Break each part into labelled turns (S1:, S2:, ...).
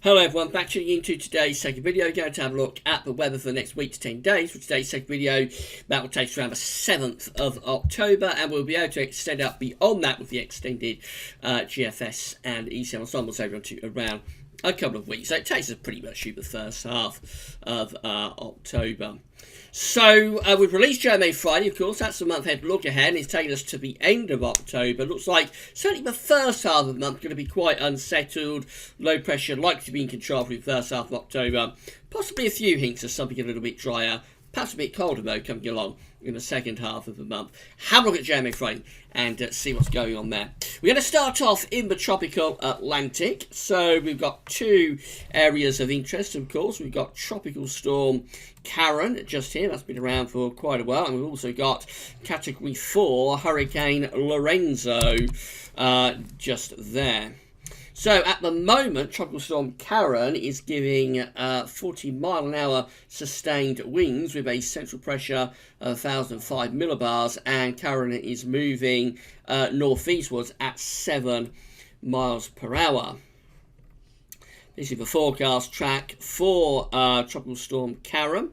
S1: Hello everyone, back tuning into today's second video. We're going to have a look at the weather for the next week to 10 days. For today's second video, that will take us around the 7th of October, and we'll be able to extend out beyond that with the extended GFS and ECMWF ensembles over to around a couple of weeks. So it takes us pretty much through the first half of October. So we've released JMA Friday, of course. That's the month ahead look ahead, and it's taking us to the end of October. Looks like certainly the first half of the month is going to be quite unsettled. Low pressure likely to be in control for the first half of October. Possibly a few hints of something a little bit drier. Perhaps a bit colder though coming along in the second half of the month. Have a look at JMA Friday and see what's going on there. We're going to start off in the tropical Atlantic. So we've got two areas of interest, of course. We've got Tropical Storm Karen just here. That's been around for quite a while. And we've also got Category 4 Hurricane Lorenzo just there. So at the moment, Tropical Storm Karen is giving 40 mile an hour sustained winds with a central pressure of 1,005 millibars, and Karen is moving northeastwards at 7 miles per hour. This is the forecast track for Tropical Storm Karen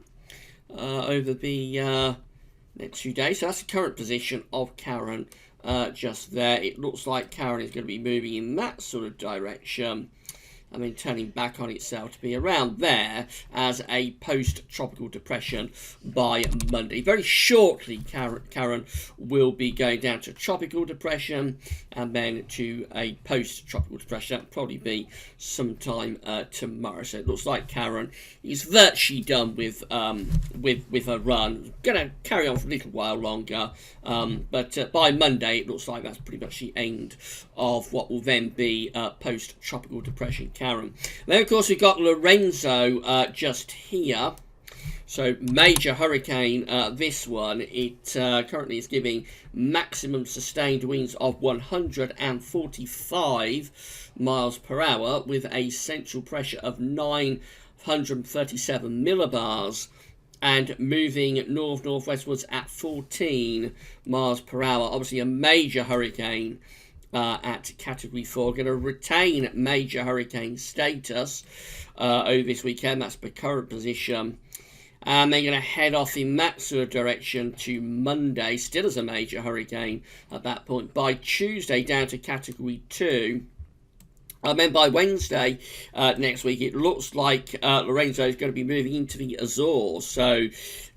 S1: over the next few days. So that's the current position of Karen. Just there, it looks like Karen is going to be moving in that sort of direction. I mean, turning back on itself to be around there as a post-tropical depression by Monday. Very shortly, Karen will be going down to tropical depression and then to a post-tropical depression. That'll probably be sometime tomorrow. So it looks like Karen is virtually done with her run. Going to carry on for a little while longer, but by Monday it looks like that's pretty much the end of what will then be post-tropical depression Karen. Then of course we've got Lorenzo just here. So major hurricane, this one. It currently is giving maximum sustained winds of 145 miles per hour with a central pressure of 937 millibars. And moving north-northwestwards at 14 miles per hour. Obviously a major hurricane at Category 4. Going to retain major hurricane status over this weekend. That's the current position. And they're going to head off in that sort of direction to Monday, still as a major hurricane at that point. By Tuesday, down to Category 2. And then by Wednesday next week, it looks like Lorenzo is going to be moving into the Azores. So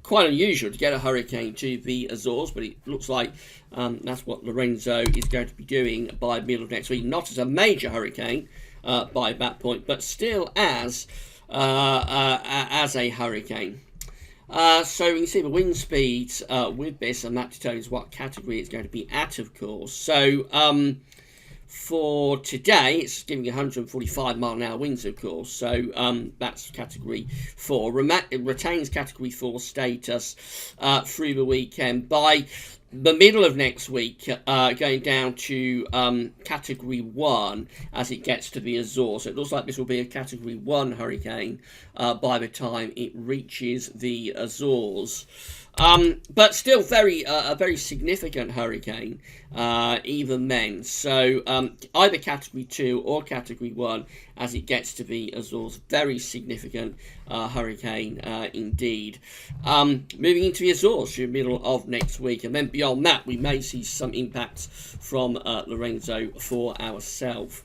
S1: quite unusual to get a hurricane to the Azores, but it looks like that's what Lorenzo is going to be doing by the middle of next week. Not as a major hurricane by that point, but still as a hurricane. So you can see the wind speeds with this, and that determines what category it's going to be at, of course. So for today, it's giving 145 mile an hour winds, of course. So that's Category 4. It retains Category 4 status through the weekend. By the middle of next week, going down to Category 1 as it gets to the Azores. So it looks like this will be a Category 1 hurricane by the time it reaches the Azores. But still a very significant hurricane, even then. So either Category 2 or Category 1 as it gets to the Azores. Very significant hurricane indeed. Moving into the Azores through the middle of next week. And then beyond that, we may see some impacts from Lorenzo for ourselves.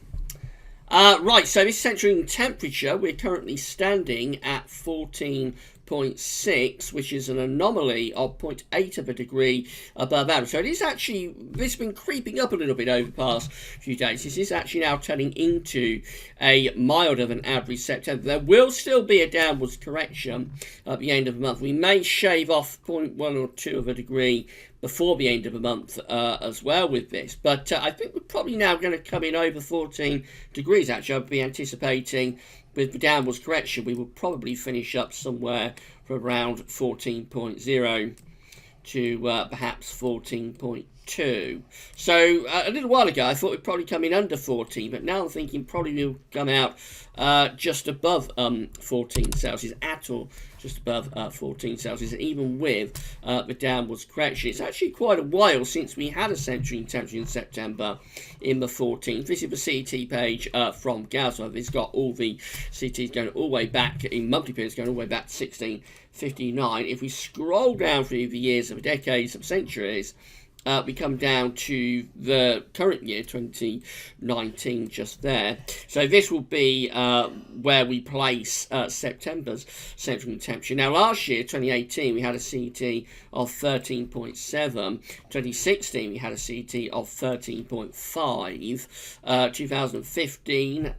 S1: Right, so this centering temperature, we're currently standing at 14.6, which is an anomaly of 0.8 of a degree above average. So it is actually, this has been creeping up a little bit over the past few days. This is actually now turning into a milder than average September. There will still be a downwards correction at the end of the month. We may shave off 0.1 or 2 of a degree before the end of the month as well with this. But I think we're probably now going to come in over 14 degrees. Actually, I'll be anticipating with the downwards correction, we will probably finish up somewhere for around 14.0 to perhaps 14.2 13.2. So a little while ago I thought it'd probably come in under 14, but now I'm thinking probably will come out just above 14 Celsius, at or just above 14 Celsius, even with the downwards correction. It's actually quite a while since we had a centering temperature in September in the 14th. This is the CT page from Gasworth. It's got all the CTs going all the way back in monthly periods, going all the way back to 1659. If we scroll down through the years of decades of centuries, we come down to the current year, 2019, just there. So this will be where we place September's central temperature. Now, last year, 2018, we had a CT of 13.7. 2016, we had a CT of 13.5. 2015,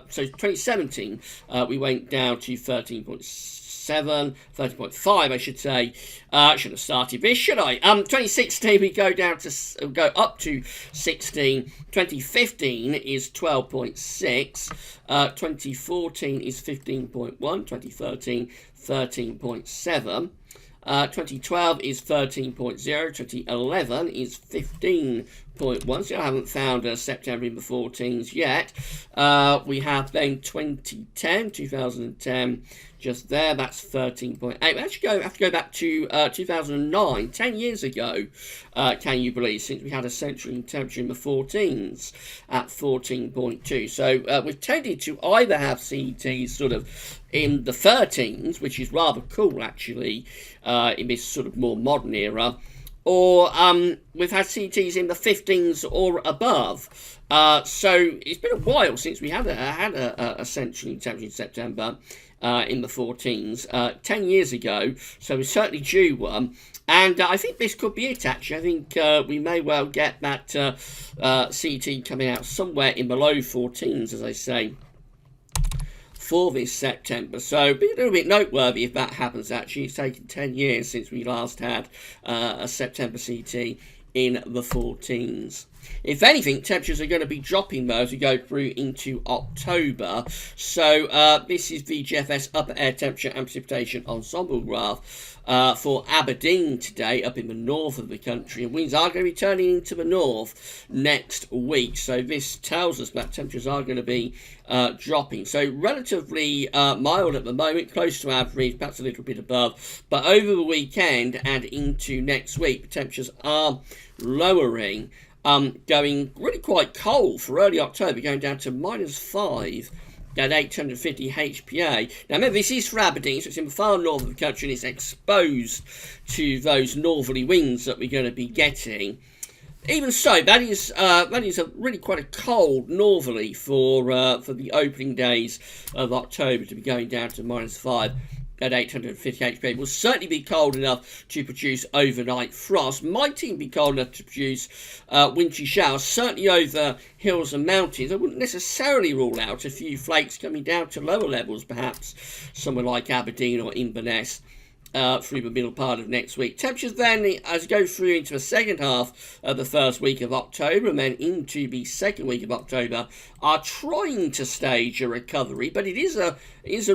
S1: so 2017, we went down to 30.5 I should say. Should have started this, should I? 2016 we go up to 16. 2015 is 12.6. 2014 is 15.1. 2013 13.7. 2012 is 13.0, 2011 is 15.1, so I haven't found September in the 14s yet. We have then 2010, just there, that's 13.8. We actually have to go back to 2009, 10 years ago, can you believe, since we had a centering temperature in the 14s at 14.2. So we've tended to either have CTs sort of in the 13s, which is rather cool actually, in this sort of more modern era, or we've had CTs in the 15s or above. So it's been a while since we had a centering temperature in September in the 14s, 10 years ago, so we're certainly due one. And I think this could be it, actually. I think we may well get that CT coming out somewhere in the low 14s, as I say, for this September. So be a little bit noteworthy if that happens, actually. It's taken 10 years since we last had a September CT in the 14s. If anything, temperatures are going to be dropping though as we go through into October. So this is the GFS upper air temperature and precipitation ensemble graph for Aberdeen today, up in the north of the country. And winds are going to be turning into the north next week. So this tells us that temperatures are going to be dropping. So relatively mild at the moment, close to average, perhaps a little bit above. But over the weekend and into next week, temperatures are lowering. Going really quite cold for early October, going down to -5 at 850 HPA. Now remember, this is for Aberdeen, so it's in the far north of the country and it's exposed to those northerly winds that we're going to be getting. Even so, that is a really quite a cold northerly for the opening days of October to be going down to -5 at 850 HPA. Will certainly be cold enough to produce overnight frost. Might even be cold enough to produce wintry showers, certainly over hills and mountains. I wouldn't necessarily rule out a few flakes coming down to lower levels, perhaps somewhere like Aberdeen or Inverness, through the middle part of next week. Temperatures then, as we go through into the second half of the first week of October and then into the second week of October, are trying to stage a recovery, but it is a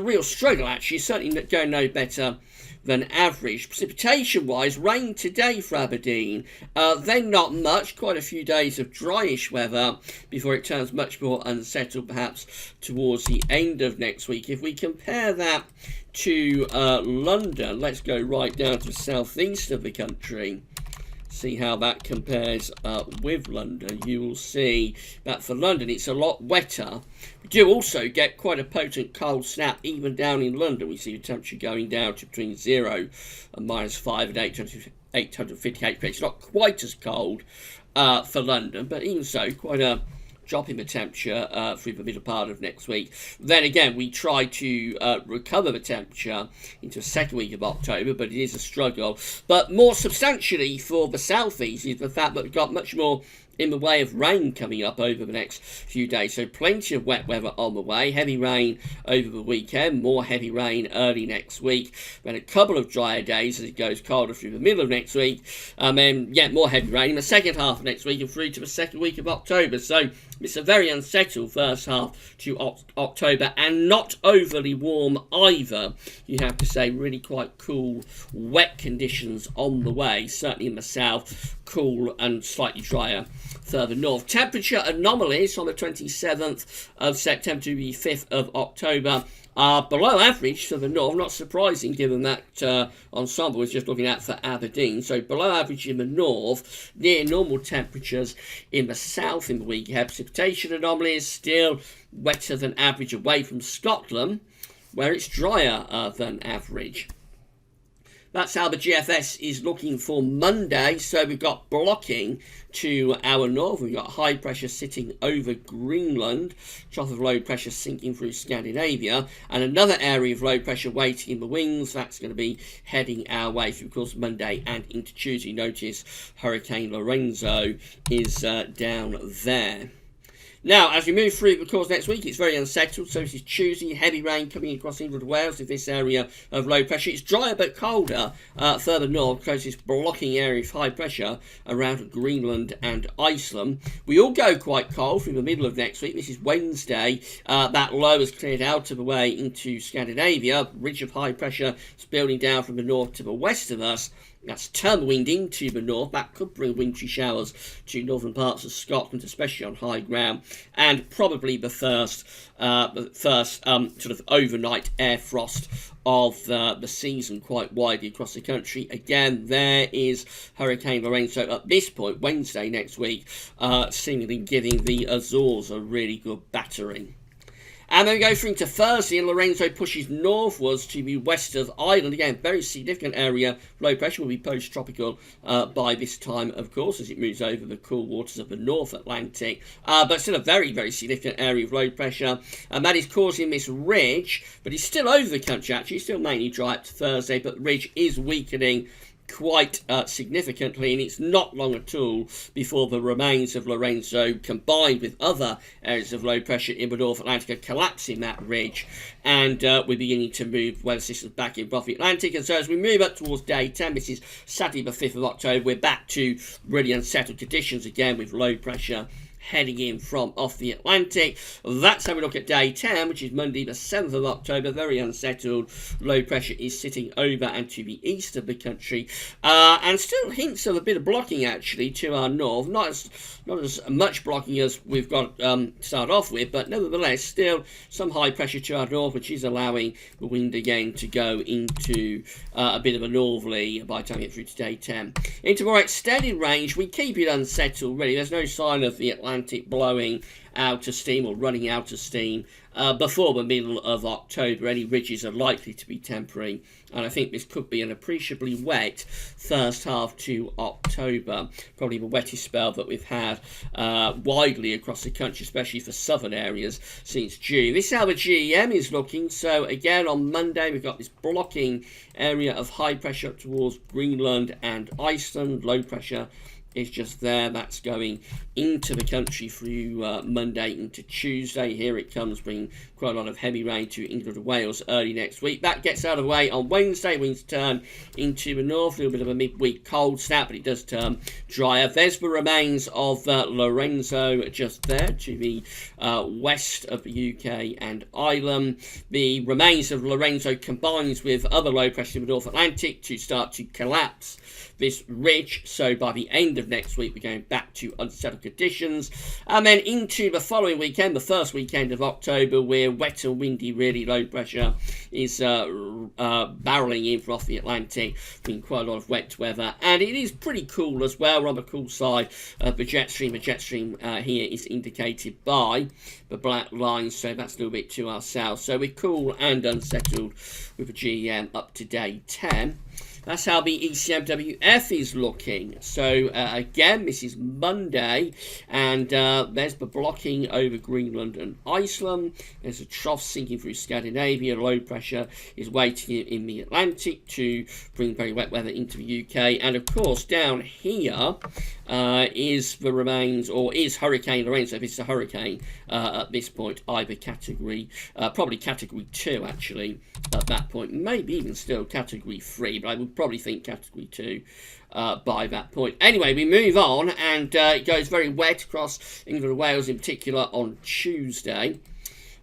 S1: real struggle actually, certainly going no better than average. Precipitation-wise, rain today for Aberdeen, then not much, quite a few days of dryish weather before it turns much more unsettled perhaps towards the end of next week. If we compare that to London, let's go right down to the southeast of the country, see how that compares with London. You will see that for London it's a lot wetter. We do also get quite a potent cold snap even down in London. We see the temperature going down to between 0 and -5 at 850 HPA. It's not quite as cold for London, but even so, quite a drop in the temperature through the middle part of next week. Then again, we try to recover the temperature into the second week of October, but it is a struggle. But more substantially for the southeast is the fact that we've got much more in the way of rain coming up over the next few days. So plenty of wet weather on the way. Heavy rain over the weekend, more heavy rain early next week. Then a couple of drier days as it goes colder through the middle of next week. And then, more heavy rain in the second half of next week and through to the second week of October. So It's a very unsettled first half to October, and not overly warm either. You have to say, really quite cool, wet conditions on the way. Certainly in the south, cool and slightly drier further north. Temperature anomalies on the 27th of September to the 5th of October are below average to the north. Not surprising given that ensemble is just looking at for Aberdeen. So below average in the north, near normal temperatures in the south in the week. You have precipitation anomalies, still wetter than average away from Scotland, where it's drier than average. That's how the GFS is looking for Monday. So we've got blocking to our north. We've got high pressure sitting over Greenland, trough of low pressure sinking through Scandinavia, and another area of low pressure waiting in the wings. That's going to be heading our way through, of course, Monday and into Tuesday. Notice Hurricane Lorenzo is down there. Now, as we move through the course next week, it's very unsettled. So this is Tuesday, heavy rain coming across England and Wales with this area of low pressure. It's drier but colder further north, closest blocking area of high pressure around Greenland and Iceland. We all go quite cold through the middle of next week. This is Wednesday. That low has cleared out of the way into Scandinavia. Ridge of high pressure is building down from the north to the west of us. That's turn wind into the north. That could bring wintry showers to northern parts of Scotland, especially on high ground, and probably the first sort of overnight air frost of the season quite widely across the country. Again, there is Hurricane Lorenzo at this point, Wednesday next week, seemingly giving the Azores a really good battering. And then we go through to Thursday, and Lorenzo pushes northwards to the west of Ireland. Again, very significant area. Low pressure will be post-tropical by this time, of course, as it moves over the cool waters of the North Atlantic. But still a very, very significant area of low pressure. And that is causing this ridge, but it's still over the country, actually. It's still mainly dry up to Thursday, but the ridge is weakening quite significantly, and it's not long at all before the remains of Lorenzo, combined with other areas of low pressure in the North Atlantic, are collapsing that ridge, and we're beginning to move weather systems back in the Atlantic. And so as we move up towards day 10, this is Saturday the 5th of October, we're back to really unsettled conditions again with low pressure heading in from off the Atlantic. That's how we look at day 10, which is Monday the 7th of October. Very unsettled. Low pressure is sitting over and to the east of the country, and still hints of a bit of blocking actually to our north. Not as much blocking as we've got to start off with, but nevertheless still some high pressure to our north, which is allowing the wind again to go into a bit of a northerly by the time we get through to day 10. Into more extended range, we keep it unsettled really. There's no sign of the Atlantic blowing out of steam or running out of steam before the middle of October. Any ridges are likely to be temporary, and I think this could be an appreciably wet first half to October, probably the wettest spell that we've had widely across the country, especially for southern areas since June. This is how the GEM is looking. So again, on Monday we've got this blocking area of high pressure up towards Greenland and Iceland. Low pressure is just there. That's going into the country through Monday into Tuesday. Here it comes, bringing quite a lot of heavy rain to England and Wales early next week. That gets out of the way on Wednesday. Winds turn into the north. A little bit of a midweek cold snap, but it does turn drier. There's the remains of Lorenzo just there to the west of the UK and Ireland. The remains of Lorenzo combines with other low pressure in the North Atlantic to start to collapse this ridge. So by the end of next week, we're going back to unsettled conditions, and then into the following weekend, the first weekend of October, where wet and windy, really low pressure is barreling in from off the Atlantic, bringing quite a lot of wet weather, and it is pretty cool as well. We're on the cool side of the jet stream. The jet stream here is indicated by the black line, so that's a little bit to our south. So we're cool and unsettled with the GEM up to day 10. That's how the ECMWF is looking. So again, this is Monday, and there's the blocking over Greenland and Iceland. There's a trough sinking through Scandinavia. Low pressure is waiting in the Atlantic to bring very wet weather into the UK. And of course, down here is the remains, or is Hurricane Lorenzo. If it's a hurricane at this point, either category, probably category 2 actually at that point, maybe even still category 3, but I would would probably think Category 2 by that point. Anyway, we move on, and it goes very wet across England and Wales in particular on Tuesday.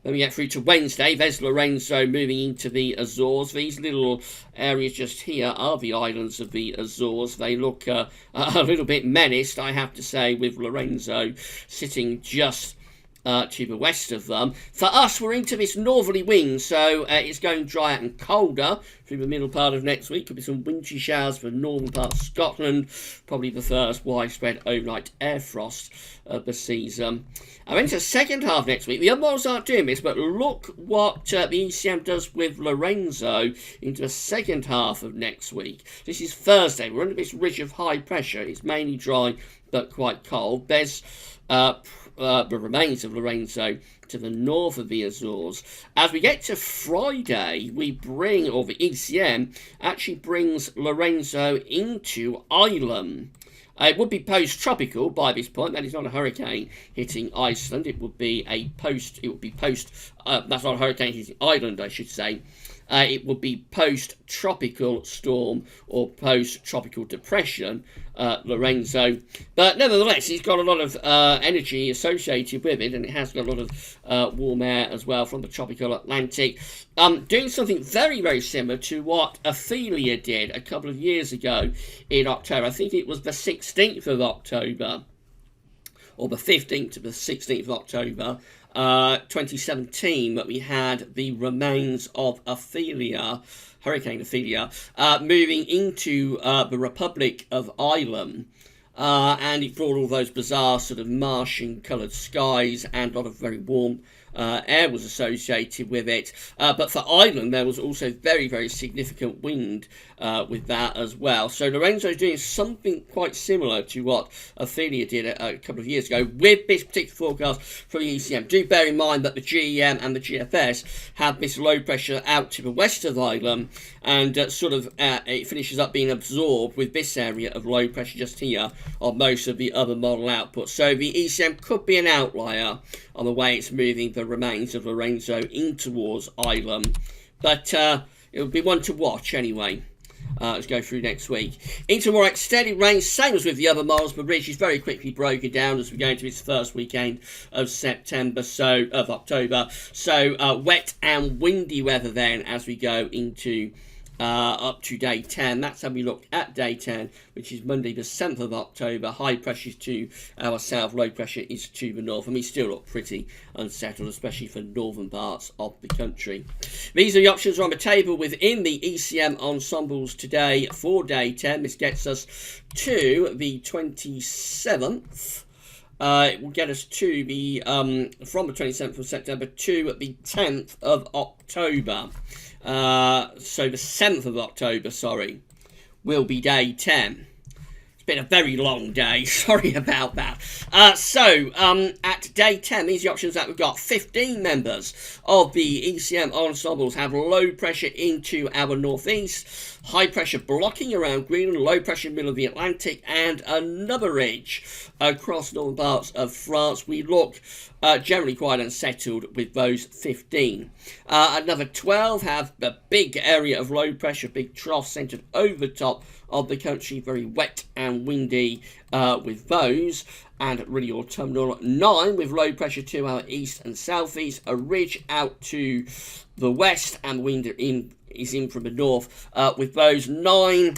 S1: Then we get through to Wednesday. There's Lorenzo moving into the Azores. These little areas just here are the islands of the Azores. They look a little bit menaced, I have to say, with Lorenzo sitting just to the west of them. For us, we're into this northerly wind, so it's going drier and colder through the middle part of next week. Could be some wintry showers for the northern part of Scotland, probably the first widespread overnight air frost of the season. And into the second half next week, the other models aren't doing this, but look what the ECM does with Lorenzo into the second half of next week. This is Thursday. We're under this ridge of high pressure. It's mainly dry but quite cold. There's the remains of Lorenzo to the north of the Azores. As we get to Friday, we bring, or the ECM actually brings Lorenzo into Ireland. It would be post-tropical by this point. That is not a hurricane hitting Iceland. It would be that's not a hurricane hitting Ireland, I should say. It would be post-tropical storm or post-tropical depression, Lorenzo. But nevertheless, it's got a lot of energy associated with it, and it has got a lot of warm air as well from the tropical Atlantic. Doing something very, very similar to what Ophelia did a couple of years ago in October. I think it was the 16th of October, or the 15th to the 16th of October, 2017, that we had the remains of Ophelia, Hurricane Ophelia, moving into the Republic of Ireland. And it brought all those bizarre sort of Martian coloured skies, and a lot of very warm air was associated with it. But for Ireland, there was also very, very significant wind with that as well. So Lorenzo is doing something quite similar to what Ophelia did a couple of years ago with this particular forecast for the ECM. Do bear in mind that the GEM and the GFS have this low pressure out to the west of Ireland, and it finishes up being absorbed with this area of low pressure just here on most of the other model outputs. So the ECM could be an outlier on the way it's moving the remains of Lorenzo in towards Ireland. But it will be one to watch anyway. Let's go through next week. Into more extended range, same as with the other models, but Ridge is very quickly broken down as we go into its first weekend of October. So wet and windy weather then as we go into up to day 10. That's how we looked at day 10, which is Monday the 7th of October. High pressure is to our south, low pressure is to the north, and we still look pretty unsettled, especially for northern parts of the country. These are the options on the table within the ECM ensembles today for day 10. This gets us to the 27th. It will get us to the from the 27th of September to the 10th of October. So the 7th of October, will be day 10. It's been a very long day, sorry about that. At day 10, these are the options that we've got. 15 members of the ECM ensembles have low pressure into our northeast, high pressure blocking around Greenland, low pressure in the middle of the Atlantic, and another ridge across northern parts of France. We look generally quite unsettled with those 15. Another 12 have a big area of low pressure, big trough centred over the top of the country, very wet and windy with those, and really autumnal. 9 with low pressure to our east and southeast, a ridge out to the west, and wind is in from the north with those 9.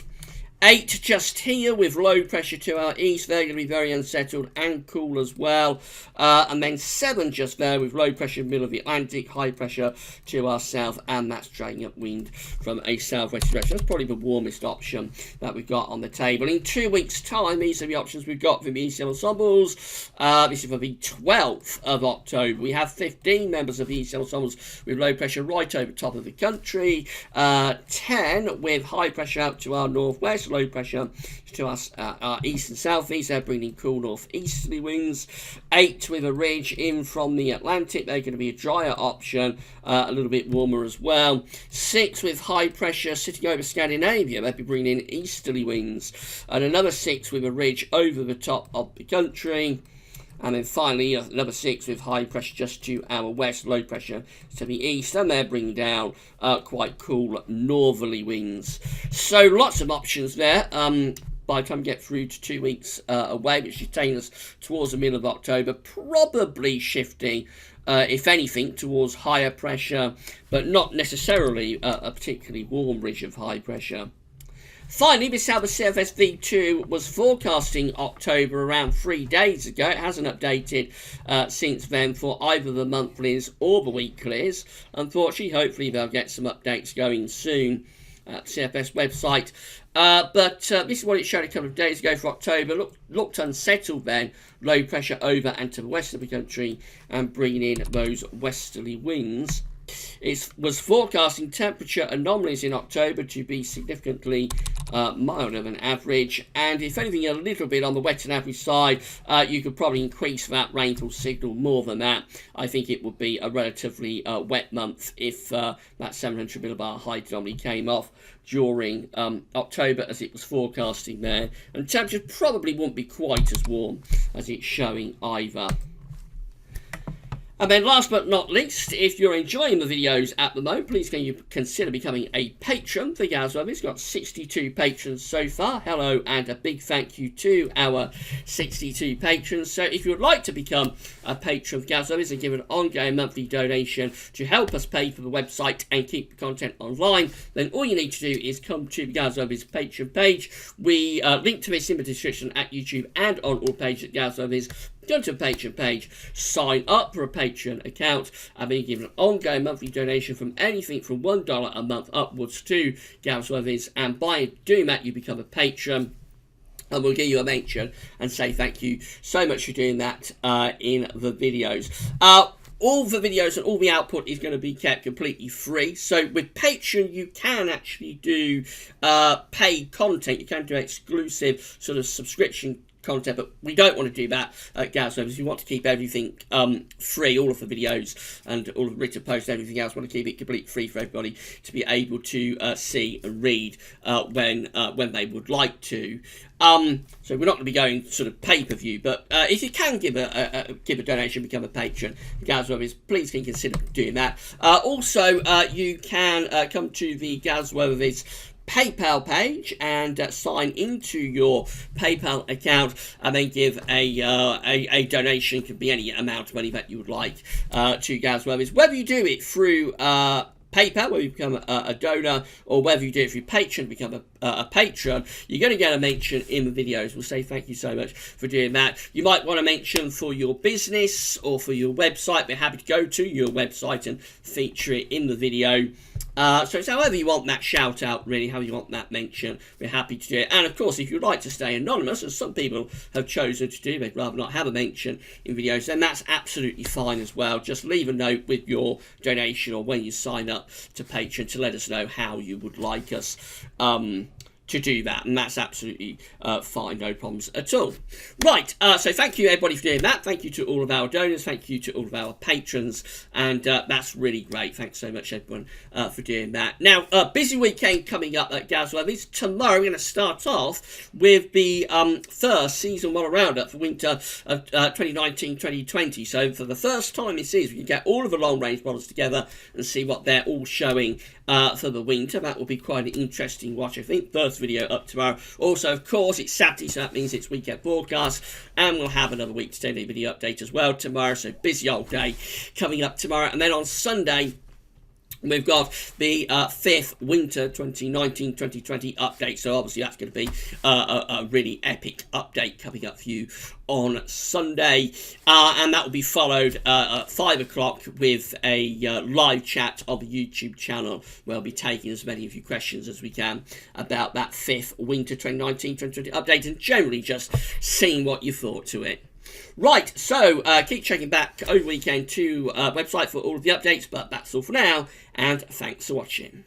S1: 8 just here with low pressure to our east. They're going to be very unsettled and cool as well. And then 7 just there with low pressure in the middle of the Atlantic, high pressure to our south, and that's dragging up wind from a southwest direction. That's probably the warmest option that we've got on the table. In 2 weeks' time, these are the options we've got for the ECM ensembles. This is for the 12th of October. We have 15 members of the ECM ensembles with low pressure right over top of the country. 10 with high pressure out to our northwest, low pressure to us our east and southeast. They're bringing cool northeasterly winds. 8 with a ridge in from the Atlantic. They're going to be a drier option, a little bit warmer as well. 6 with high pressure sitting over Scandinavia. They'll be bringing in easterly winds, and another 6 with a ridge over the top of the country. And then finally, number 6 with high pressure just to our west, low pressure to the east, and they're bringing down quite cool northerly winds. So lots of options there. By the time we get through to 2 weeks away, which is taking us towards the middle of October, probably shifting, if anything, towards higher pressure, but not necessarily a particularly warm ridge of high pressure. Finally, the Southern CFS V2 was forecasting October around 3 days ago. It hasn't updated since then for either the monthlies or the weeklies. Unfortunately, hopefully they'll get some updates going soon at the CFS website. But this is what it showed a couple of days ago for October. Looked unsettled then. Low pressure over and to the west of the country and bringing in those westerly winds. It was forecasting temperature anomalies in October to be significantly milder than average, and if anything a little bit on the wet and average side, you could probably increase that rainfall signal more than that. I think it would be a relatively wet month if that 700 millibar high anomaly came off during October as it was forecasting there, and temperatures probably won't be quite as warm as it's showing either. And then last but not least, if you're enjoying the videos at the moment, please can you consider becoming a patron for Gaz Weathers. We've got 62 patrons so far. Hello and a big thank you to our 62 patrons. So if you would like to become a patron of Gaz Weathers and give an ongoing monthly donation to help us pay for the website and keep the content online, then all you need to do is come to the Gaz Weathers Patreon page. We link to this in the description at YouTube and on all pages at Gaz Weathers. Go to the Patreon page, sign up for a Patreon account, and then give an ongoing monthly donation from anything from $1 a month upwards to Gaz Weathers, and by doing that you become a patron. And we'll give you a mention and say thank you so much for doing that in the videos. All the videos and all the output is going to be kept completely free. So with Patreon, you can actually do paid content. You can do exclusive sort of subscription content, but we don't want to do that at Gaz Weathers. We want to keep everything free, all of the videos and all of the written posts and everything else. We want to keep it completely free for everybody to be able to see and read when they would like to. So we're not going to be going sort of pay-per-view, but if you can give a donation, become a patron, Gaz Weathers, please can consider doing that. Also, you can come to the Gaz Weathers PayPal page and sign into your PayPal account and then give a donation. It could be any amount of money that you would like to Gaz Weathers. Whether you do it through PayPal, where you become a donor, or whether you do it through Patreon, become a patron, you're going to get a mention in the videos. We'll say thank you so much for doing that. You might want to mention for your business or for your website. We're happy to go to your website and feature it in the video. So it's however you want that shout out, really, how you want that mention, we're happy to do it. And of course, if you'd like to stay anonymous, as some people have chosen to do, they'd rather not have a mention in videos, then that's absolutely fine as well. Just leave a note with your donation or when you sign up to Patreon to let us know how you would like us to do that, and that's absolutely fine, no problems at all. Right, so thank you everybody for doing that. Thank you to all of our donors, thank you to all of our patrons, and that's really great. Thanks so much everyone for doing that. Now, busy weekend coming up at Gaz Weathers. Tomorrow we're going to start off with the first season 1 roundup for winter of 2019-2020. So for the first time this season, we can get all of the long range models together and see what they're all showing for the winter. That will be quite an interesting watch, I think. First video up tomorrow. Also, of course, it's Saturday, so that means it's weekend broadcast, and we'll have another week to 10-day video update as well tomorrow. So busy old day coming up tomorrow, and then on Sunday we've got the 5th winter 2019-2020 update. So obviously that's going to be a really epic update coming up for you on Sunday, and that will be followed at 5 o'clock with a live chat on the YouTube channel. We'll be taking as many of your questions as we can about that 5th winter 2019-2020 update, and generally just seeing what you thought to it. Right, so keep checking back over the weekend to website for all of the updates, but that's all for now, and thanks for watching.